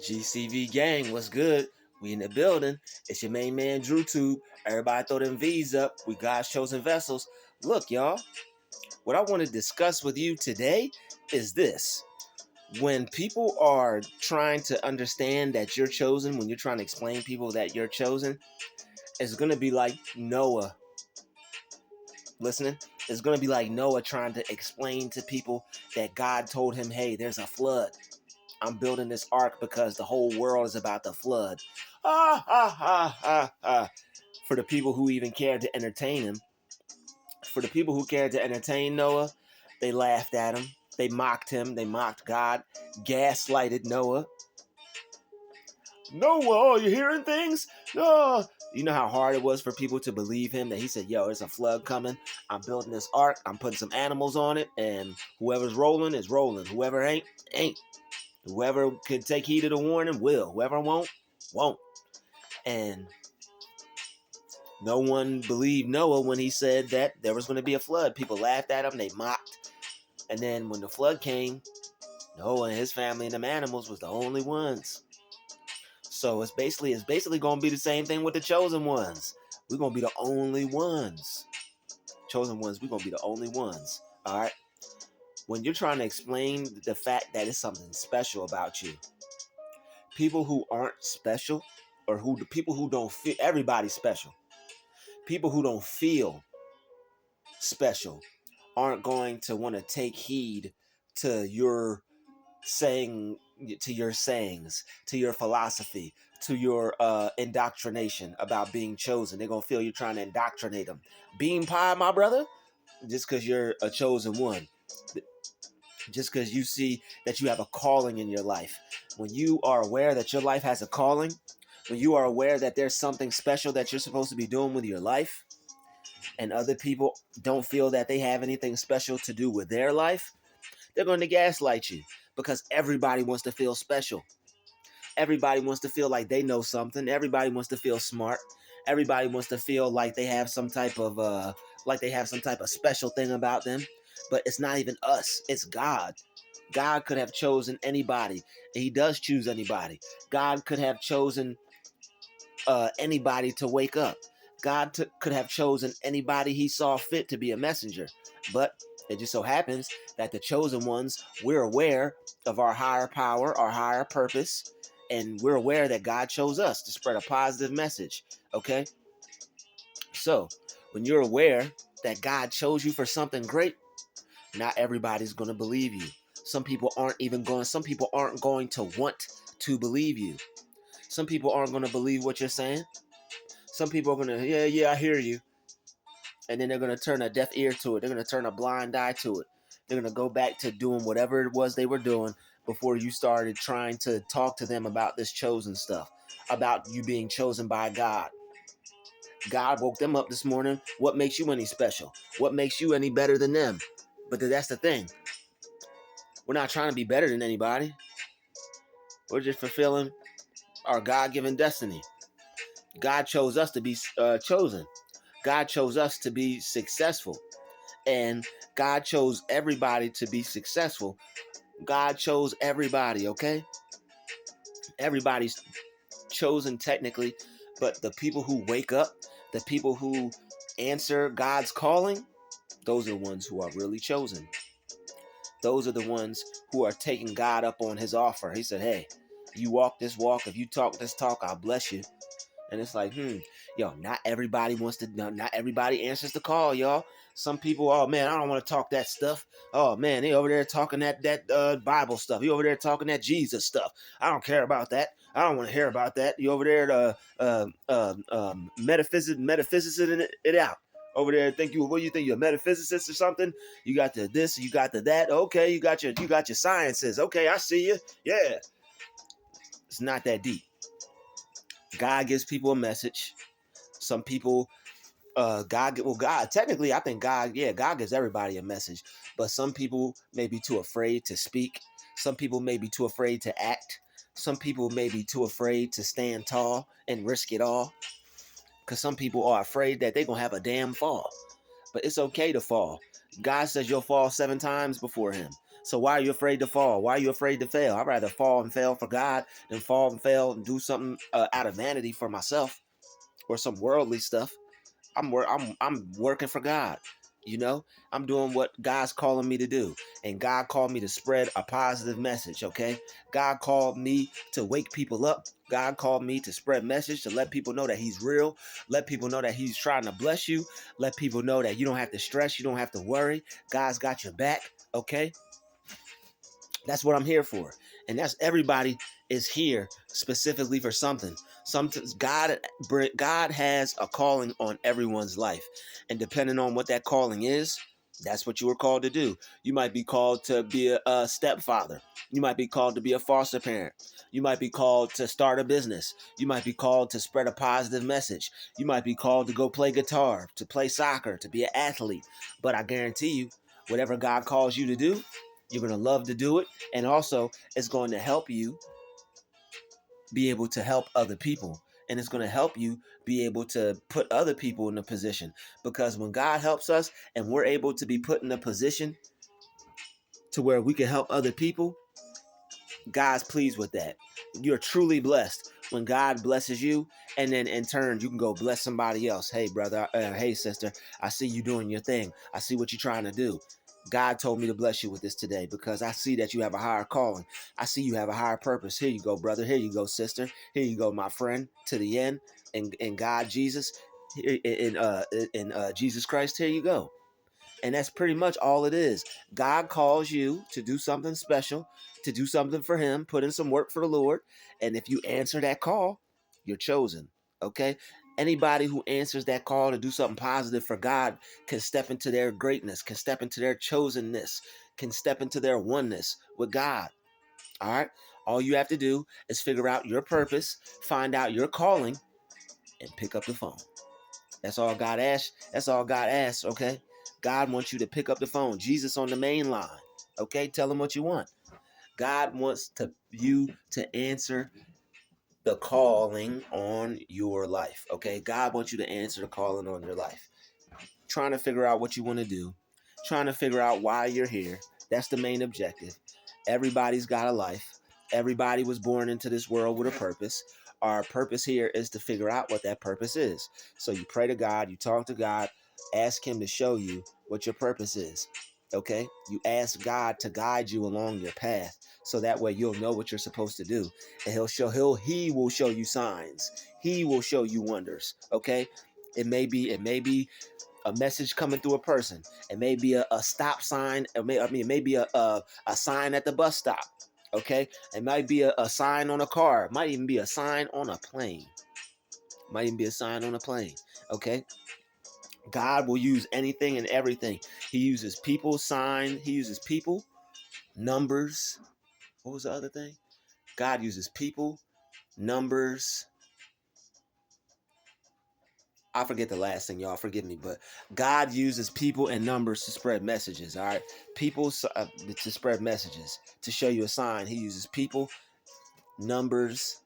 GCV gang, what's good? We in the building. It's your main man, Druuill. Everybody throw them V's up. We God's chosen vessels. Look, y'all, what I want to discuss with you today is this. When people are trying to understand that you're chosen, when you're trying to explain people that you're chosen, it's going to be like Noah. Listening? It's going to be like Noah trying to explain to people that God told him, hey, there's a flood. I'm building this ark because the whole world is about to flood. For the people who even cared to entertain him, for the people who cared to entertain Noah, they laughed at him. They mocked him. They mocked God. Gaslighted Noah. Noah, oh, you hearing things? No. You know how hard it was for people to believe him that he said, yo, there's a flood coming. I'm building this ark. I'm putting some animals on it. And whoever's rolling is rolling. Whoever ain't, ain't. Whoever can take heed of the warning will. Whoever won't, won't. And no one believed Noah when he said that there was going to be a flood. People laughed at him. They mocked. And then when the flood came, Noah and his family and them animals was the only ones. So it's basically going to be the same thing with the chosen ones. We're going to be the only ones. Chosen ones, we're going to be the only ones. All right? When you're trying to explain the fact that it's something special about you, people who aren't special, or the people who don't feel, everybody's special. People who don't feel special aren't going to want to take heed to your sayings, to your philosophy, to your indoctrination about being chosen. They're going to feel you're trying to indoctrinate them. Bean pie, my brother, just because you're a chosen one. Just because you see that you have a calling in your life. When you are aware that your life has a calling, when you are aware that there's something special that you're supposed to be doing with your life, and other people don't feel that they have anything special to do with their life, they're going to gaslight you because everybody wants to feel special. Everybody wants to feel like they know something. Everybody wants to feel smart. Everybody wants to feel like they have some type of special thing about them. But it's not even us. It's God. God could have chosen anybody. He does choose anybody. God could have chosen anybody to wake up. God could have chosen anybody he saw fit to be a messenger. But it just so happens that the chosen ones, we're aware of our higher power, our higher purpose, and we're aware that God chose us to spread a positive message. Okay? So, when you're aware that God chose you for something great, not everybody's going to believe you. Some people aren't going to want to believe you. Some people aren't going to believe what you're saying. Some people are going to, yeah, I hear you. And then they're going to turn a deaf ear to it. They're going to turn a blind eye to it. They're going to go back to doing whatever it was they were doing before you started trying to talk to them about this chosen stuff, about you being chosen by God. God woke them up this morning. What makes you any special? What makes you any better than them? But that's the thing. We're not trying to be better than anybody. We're just fulfilling our God-given destiny. God chose us to be chosen. God chose us to be successful. And God chose everybody to be successful. God chose everybody, okay? Everybody's chosen technically, but the people who wake up, the people who answer God's calling, those are the ones who are really chosen. Those are the ones who are taking God up on his offer. He said, hey, you walk this walk, if you talk this talk, I'll bless you. And it's like, not everybody answers the call, y'all. Some people, oh man, I don't want to talk that stuff. Oh man, they over there talking that Bible stuff. You over there talking that Jesus stuff. I don't care about that. I don't want to hear about that. You over there metaphysicing it out. Over there, what do you think? You're a metaphysicist or something? You got the this, you got the that. Okay, you got your sciences. Okay, I see you. Yeah, it's not that deep. God gives people a message. Some people, technically, I think God gives everybody a message. But some people may be too afraid to speak. Some people may be too afraid to act. Some people may be too afraid to stand tall and risk it all. Because some people are afraid that they're going to have a damn fall. But it's okay to fall. God says you'll fall 7 times before him. So why are you afraid to fall? Why are you afraid to fail? I'd rather fall and fail for God than fall and fail and do something out of vanity for myself or some worldly stuff. I'm working for God. You know, I'm doing what God's calling me to do. And God called me to spread a positive message, okay? God called me to wake people up. God called me to spread message, to let people know that he's real. Let people know that he's trying to bless you. Let people know that you don't have to stress. You don't have to worry. God's got your back, okay? That's what I'm here for. And that's everybody is here specifically for something. Sometimes God has a calling on everyone's life. And depending on what that calling is, that's what you were called to do. You might be called to be a stepfather. You might be called to be a foster parent. You might be called to start a business. You might be called to spread a positive message. You might be called to go play guitar, to play soccer, to be an athlete. But I guarantee you, whatever God calls you to do, you're going to love to do it. And also, it's going to help you be able to help other people. And it's going to help you be able to put other people in a position. Because when God helps us and we're able to be put in a position to where we can help other people, God's pleased with that. You're truly blessed when God blesses you, and then in turn you can go bless somebody else. Hey brother, hey sister, I see you doing your thing. I see what you're trying to do. God told me to bless you with this today because I see that you have a higher calling. I see you have a higher purpose. Here you go, brother. Here you go, sister. Here you go, my friend. To the end, and God, Jesus, in Jesus Christ. Here you go. And that's pretty much all it is. God calls you to do something special, to do something for him, put in some work for the Lord. And if you answer that call, you're chosen. Okay? Anybody who answers that call to do something positive for God can step into their greatness, can step into their chosenness, can step into their oneness with God. All right? All you have to do is figure out your purpose, find out your calling, and pick up the phone. That's all God asks. That's all God asks, okay? God wants you to pick up the phone. Jesus on the main line, okay? Tell him what you want. God wants you to answer the calling on your life, okay? God wants you to answer the calling on your life. Trying to figure out what you want to do, trying to figure out why you're here. That's the main objective. Everybody's got a life. Everybody was born into this world with a purpose. Our purpose here is to figure out what that purpose is. So you pray to God, you talk to God, ask him to show you what your purpose is. Okay? You ask God to guide you along your path so that way you'll know what you're supposed to do. And he will show you signs. He will show you wonders. Okay? It may be a message coming through a person. It may be a stop sign. It may be a sign at the bus stop. Okay, it might be a sign on a car. It might even be a sign on a plane. Might even be a sign on a plane. Okay, God will use anything and everything. He uses people, sign. He uses people, numbers. What was the other thing? God uses people, numbers. I forget the last thing, y'all. Forgive me, but God uses people and numbers to spread messages. All right, people to spread messages to show you a sign. He uses people, numbers,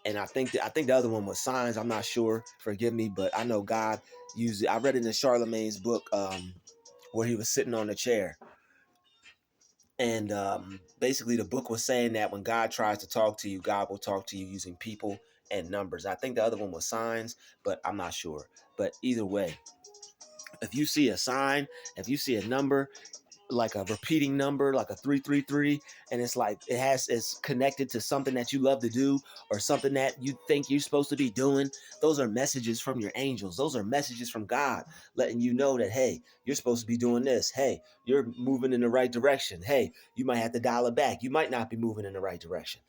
and I think the other one was signs. I'm not sure. Forgive me, but I know God used it. I read it in Charlemagne's book, where he was sitting on a chair, and basically the book was saying that when God tries to talk to you, God will talk to you using people and numbers. I think the other one was signs, but I'm not sure. But either way, if you see a sign, if you see a number, like a repeating number, like a 333, and it's like it's connected to something that you love to do or something that you think you're supposed to be doing, those are messages from your angels. Those are messages from God letting you know that, hey, you're supposed to be doing this. Hey, you're moving in the right direction. Hey, you might have to dial it back. You might not be moving in the right direction.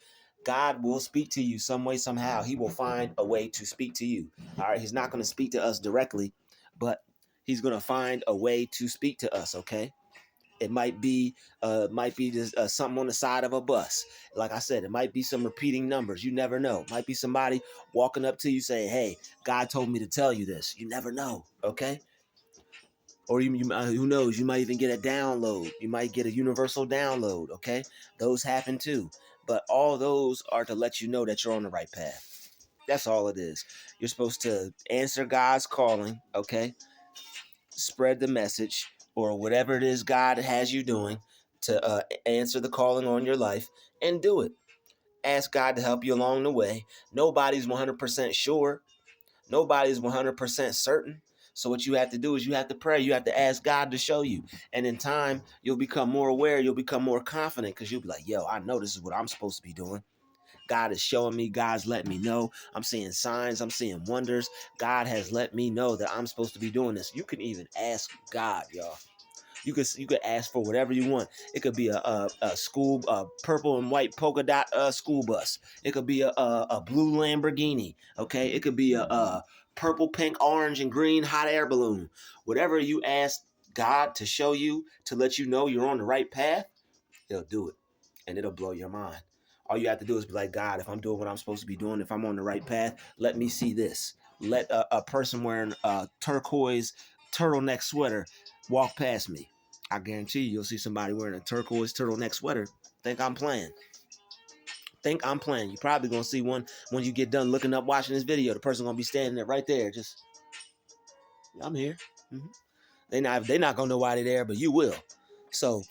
God will speak to you some way, somehow. He will find a way to speak to you. All right. He's not going to speak to us directly, but he's going to find a way to speak to us. Okay. It might be just something on the side of a bus. Like I said, it might be some repeating numbers. You never know. It might be somebody walking up to you saying, "Hey, God told me to tell you this." You never know. Okay. Or who knows? You might even get a download. You might get a universal download. Okay, those happen too. But all those are to let you know that you're on the right path. That's all it is. You're supposed to answer God's calling. Okay, spread the message or whatever it is God has you doing. to answer the calling on your life and do it. Ask God to help you along the way. Nobody's 100% sure. Nobody's 100% certain. So what you have to do is you have to pray. You have to ask God to show you. And in time, you'll become more aware. You'll become more confident because you'll be like, yo, I know this is what I'm supposed to be doing. God is showing me. God's letting me know. I'm seeing signs. I'm seeing wonders. God has let me know that I'm supposed to be doing this. You can even ask God, y'all. You could ask for whatever you want. It could be a school purple and white polka dot school bus. It could be a blue Lamborghini. Okay, it could be a purple, pink, orange, and green hot air balloon. Whatever you ask God to show you to let you know you're on the right path, He'll do it, and it'll blow your mind. All you have to do is be like, God, if I'm doing what I'm supposed to be doing, if I'm on the right path, let me see this. Let a person wearing a turquoise turtleneck sweater walk past me. I guarantee you'll see somebody wearing a turquoise turtleneck sweater. Think I'm playing. Think I'm playing. You're probably gonna see one when you get done looking up watching this video. The person gonna be standing there right there. Just, I'm here. Mm-hmm. They not gonna know why they're there, but you will. So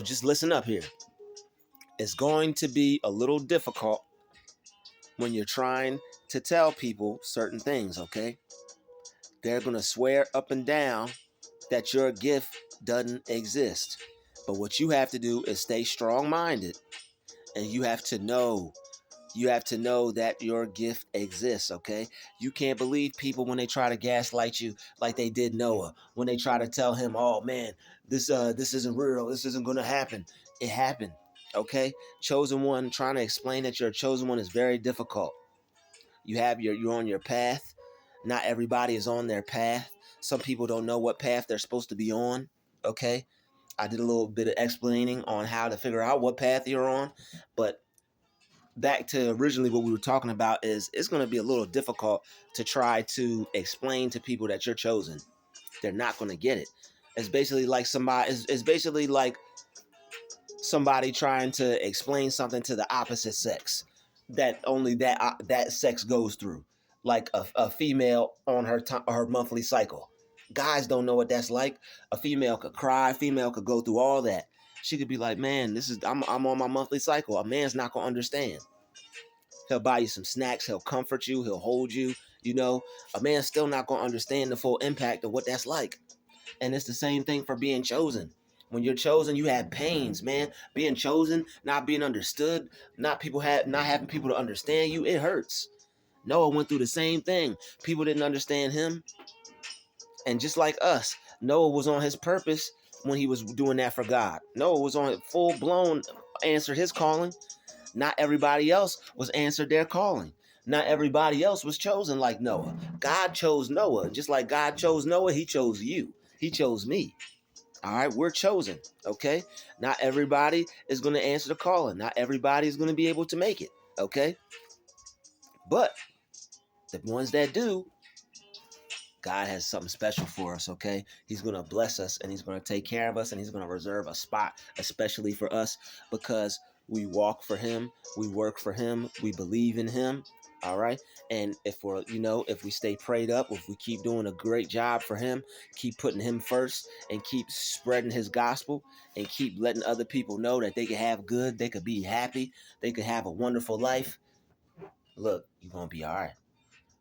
just listen up here. It's going to be a little difficult when you're trying to tell people certain things, okay? They're going to swear up and down that your gift doesn't exist. But what you have to do is stay strong-minded, and you have to know that your gift exists, okay? You can't believe people when they try to gaslight you like they did Noah. When they try to tell him, "Oh man, this isn't real. This isn't going to happen." It happened, okay? Chosen one, trying to explain that you're a chosen one is very difficult. You're on your path. Not everybody is on their path. Some people don't know what path they're supposed to be on, okay? I did a little bit of explaining on how to figure out what path you're on, but back to originally what we were talking about is it's going to be a little difficult to try to explain to people that you're chosen. They're not going to get it. It's basically like somebody trying to explain something to the opposite sex that only that sex goes through, like a female on her monthly cycle. Guys don't know what that's like. A female could cry. A female could go through all that. She could be like, man, I'm on my monthly cycle. A man's not going to understand. He'll buy you some snacks. He'll comfort you. He'll hold you. You know, a man's still not going to understand the full impact of what that's like. And it's the same thing for being chosen. When you're chosen, you have pains, man. Being chosen, not being understood, not having people to understand you, it hurts. Noah went through the same thing. People didn't understand him. And just like us, Noah was on his purpose when he was doing that for God. Noah was on full blown answered his calling. Not everybody else was answered their calling. Not everybody else was chosen like Noah. God chose Noah. Just like God chose Noah, he chose you. He chose me. All right, we're chosen, okay? Not everybody is going to answer the calling. Not everybody is going to be able to make it, okay? But the ones that do, God has something special for us, okay? He's going to bless us, and he's going to take care of us, and he's going to reserve a spot especially for us because we walk for him, we work for him, we believe in him, all right? And if we stay prayed up, if we keep doing a great job for him, keep putting him first and keep spreading his gospel and keep letting other people know that they can have good, they could be happy, they could have a wonderful life, look, you're going to be all right.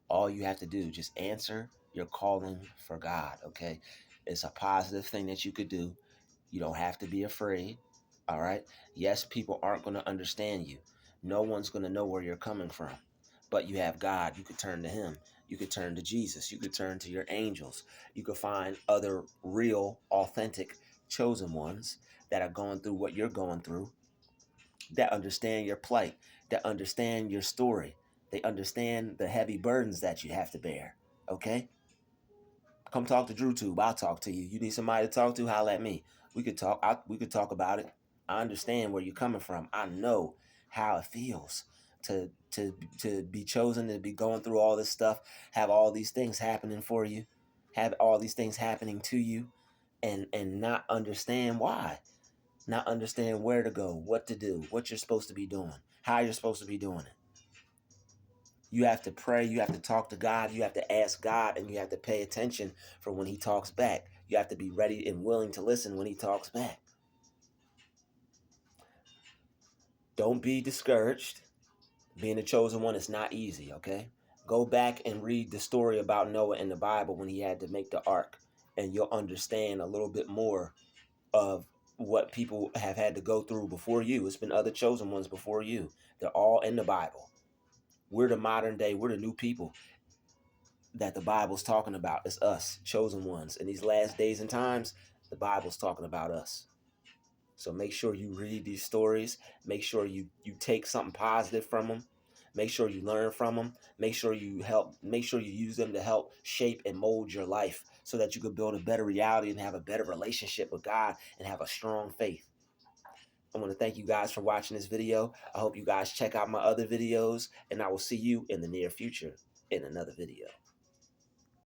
All you have to do, just answer your calling for God, okay? It's a positive thing that you could do. You don't have to be afraid, all right? Yes, people aren't going to understand you. No one's going to know where you're coming from. But you have God. You could turn to him. You could turn to Jesus. You could turn to your angels. You could find other real, authentic, chosen ones that are going through what you're going through, that understand your plight, that understand your story. They understand the heavy burdens that you have to bear. Okay? Come talk to DruuTube. I'll talk to you. You need somebody to talk to? Holla at me. We could talk. We could talk about it. I understand where you're coming from. I know how it feels to be chosen, to be going through all this stuff, have all these things happening for you, have all these things happening to you, and not understand why. Not understand where to go, what to do, what you're supposed to be doing, how you're supposed to be doing it. You have to pray, you have to talk to God, you have to ask God, and you have to pay attention for when he talks back. You have to be ready and willing to listen when he talks back. Don't be discouraged. Being a chosen one is not easy, okay? Go back and read the story about Noah in the Bible when he had to make the ark, and you'll understand a little bit more of what people have had to go through before you. It's been other chosen ones before you. They're all in the Bible. We're the modern day, we're the new people that the Bible's talking about. It's us, chosen ones. In these last days and times, the Bible's talking about us. So make sure you read these stories. Make sure you take something positive from them. Make sure you learn from them. Make sure you use them to help shape and mold your life so that you can build a better reality and have a better relationship with God and have a strong faith. I want to thank you guys for watching this video. I hope you guys check out my other videos, and I will see you in the near future in another video.